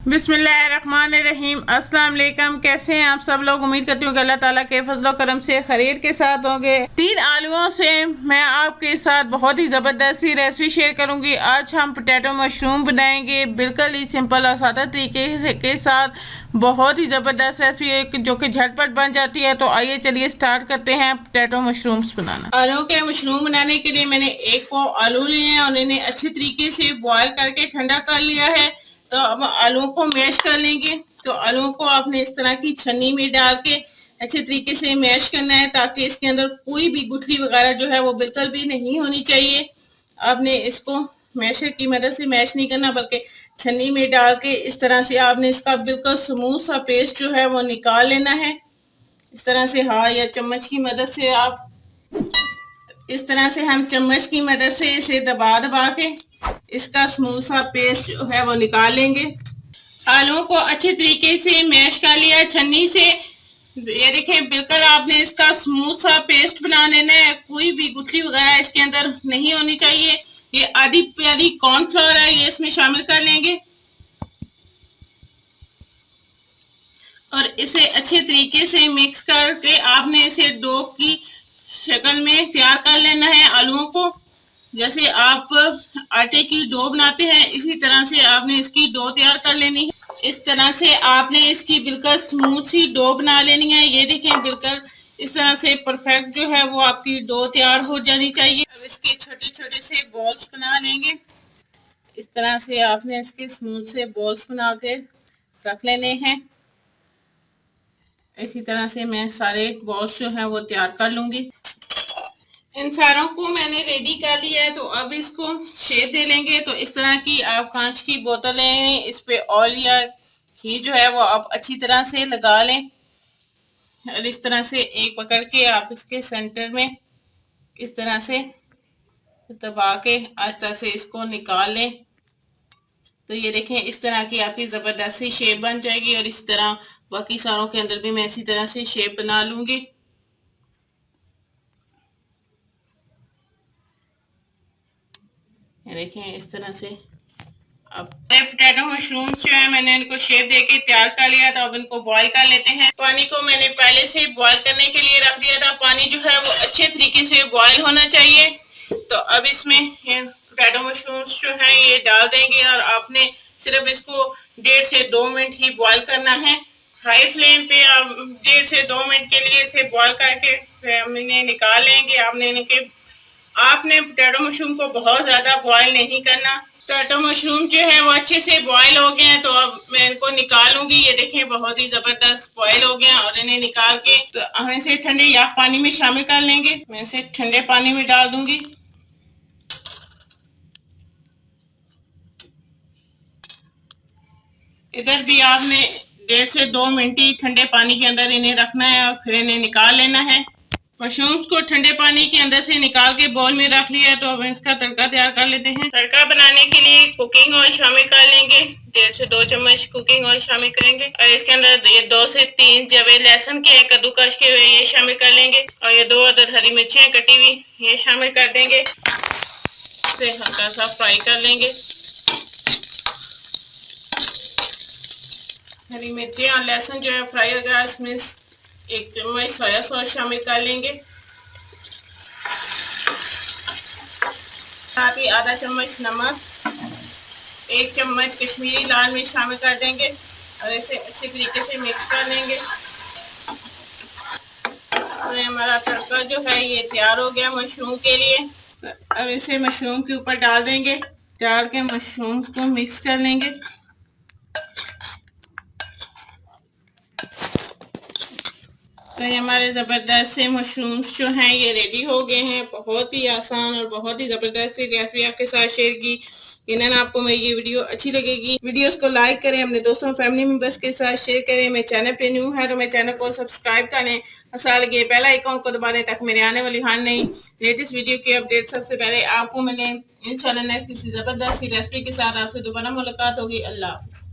बिस्मिल्लाहिर्रहमानिर्रहीम। अस्सलाम वालेकुम। कैसे हैं आप सब लोग? उम्मीद करती हूँ कि अल्लाह ताला के फजलो करम से खैरियत के साथ होंगे। 3 आलूओं से मैं आपके साथ बहुत ही ज़बरदस्त सी रेसिपी शेयर करूँगी। आज हम पोटैटो मशरूम बनाएंगे, बिल्कुल ही सिंपल और सादा तरीके के साथ। बहुत ही ज़बरदस्त रेसिपी जो कि झटपट बन जाती है। तो आइए चलिए स्टार्ट करते हैं पोटैटो मशरूम्स बनाना। आलू के मशरूम बनाने के लिए मैंने 1 पाव आलू लिए हैं और इन्हें अच्छे तरीके से बॉयल करके ठंडा कर लिया है। तो अब आलूओं को मैश कर लेंगे। तो आलूओं को आपने इस तरह की छन्नी में डाल के अच्छे तरीके से मैश करना है, ताकि इसके अंदर कोई भी गुठली वगैरह जो है वो बिल्कुल भी नहीं होनी चाहिए। आपने इसको मैशर की मदद से मैश नहीं करना, बल्कि छन्नी में डाल के इस तरह से आपने इसका बिल्कुल स्मूथ सा पेस्ट जो है वो निकाल लेना है। इस तरह से हाथ या चम्मच की मदद से आप इस तरह से हम चम्मच की मदद से इसे दबा दबा के इसका स्मूथ सा पेस्ट जो है वो निकाल लेंगे। आलूओं को अच्छे तरीके से मैश कर लिया छन्नी से। ये देखिए, बिल्कुल आपने इसका स्मूथ सा पेस्ट बना लेना है। कोई भी गुठली वगैरह इसके अंदर नहीं होनी चाहिए। ये आधी प्याली कॉर्नफ्लोर है, ये इसमें शामिल कर लेंगे और इसे अच्छे तरीके से मिक्स करके आपने इसे डो की शक्ल में तैयार कर लेना है। आलूओं को जैसे आप आटे की डो बनाते हैं, इसी तरह से आपने इसकी डो तैयार कर लेनी है। इस तरह से आपने इसकी बिल्कुल स्मूथ सी डो बना लेनी है। ये देखें, बिल्कुल इस तरह से परफेक्ट जो है वो आपकी डो तैयार हो जानी चाहिए। अब इसके छोटे छोटे से बॉल्स बना लेंगे। इस तरह से आपने इसके स्मूथ से बॉल्स बना के रख लेने हैं। इसी तरह से मैं सारे बॉल्स जो है वो तैयार कर लूंगी। इन सारों को मैंने रेडी कर लिया है। तो अब इसको शेप दे लेंगे। तो इस तरह की आप कांच की बोतल लें, इस पे ऑयल या घी जो है वो आप अच्छी तरह से लगा लें और इस तरह से एक पकड़ के आप इसके सेंटर में इस तरह से दबा के आस्ते से इसको निकाल लें। तो ये देखें, इस तरह की आपकी ज़बरदस्त सी शेप बन जाएगी। और इस तरह बाकी सारों के अंदर भी मैं इसी तरह से शेप बना लूंगी। देखें, इस तरह से अब पोटैटो मशरूम्स जो है मैंने इनको शेप देके तैयार कर लिया था। अब इनको बॉईल कर लेते हैं। पानी को मैंने पहले से बॉईल करने के लिए रख दिया था। पानी जो है वो अच्छे तरीके से बॉईल होना चाहिए। तो अब इसमें पोटैटो मशरूम्स जो है ये डाल देंगे और आपने सिर्फ इसको 1.5 से 2 मिनट ही बॉईल करना है। हाई फ्लेम पे आप 1.5 से 2 मिनट के लिए इसे बॉईल करके हम इन्हें निकाल लेंगे। आपने पोटैटो मशरूम को बहुत ज्यादा बॉईल नहीं करना। पोटैटो मशरूम जो है वो अच्छे से बॉईल हो गए हैं। तो अब मैं इनको निकालूंगी। ये देखें, बहुत ही जबरदस्त बॉईल हो गए हैं। और इन्हें निकाल के तो हम इसे ठंडे या पानी में शामिल कर लेंगे। मैं इसे ठंडे पानी में डाल दूंगी। इधर भी आपने 1.5 से 2 मिनट ही ठंडे पानी के अंदर इन्हें रखना है और फिर इन्हें निकाल लेना है। मशरूम्स को ठंडे पानी के अंदर से निकाल के बाउल में रख लिया। तो अब इसका तड़का तैयार कर लेते हैं। तड़का बनाने के लिए कुकिंग ऑयल शामिल कर लेंगे। 1.5 से 2 चम्मच कुकिंग ऑयल शामिल करेंगे और इसके अंदर ये 2 से 3 जवे लहसुन के कद्दूकस के हुए ये शामिल कर लेंगे और ये 2 अदद हरी मिर्चियाँ कटी हुई ये शामिल कर देंगे। इसे हल्का सा फ्राई कर लेंगे। हरी मिर्चियाँ और लहसुन जो है फ्राई हो गया। इसमें 1 चम्मच सोया सॉस शामिल कर लेंगे, साथ ही आधा चम्मच नमक, 1 चम्मच कश्मीरी लाल मिर्च शामिल कर देंगे और इसे अच्छे तरीके से मिक्स कर लेंगे। और हमारा तड़का जो है ये तैयार हो गया मशरूम के लिए। अब इसे मशरूम के ऊपर डाल देंगे। डाल के मशरूम को मिक्स कर लेंगे। तो ये हमारे ज़बरदस्त से मशरूम्स जो हैं ये रेडी हो गए हैं। बहुत ही आसान और बहुत ही ज़बरदस्त सी रेसिपी आपके साथ शेयर की। यकीनन आपको मेरी ये वीडियो अच्छी लगेगी। वीडियोस को लाइक करें, अपने दोस्तों फैमिली मेंबर्स के साथ शेयर करें। मेरे चैनल पे न्यू है तो मेरे चैनल को सब्सक्राइब करें और साथ लगे बेल आइकन को दबा दें, ताकि मेरे आने वाली हर नई लेटेस्ट वीडियो की अपडेट सबसे पहले आपको मिले। इंशाल्लाह नेक्स्ट किसी ज़बरदस्त सी रेसिपी के साथ आपसे दोबारा मुलाकात होगी। अल्लाह हाफ़िज़।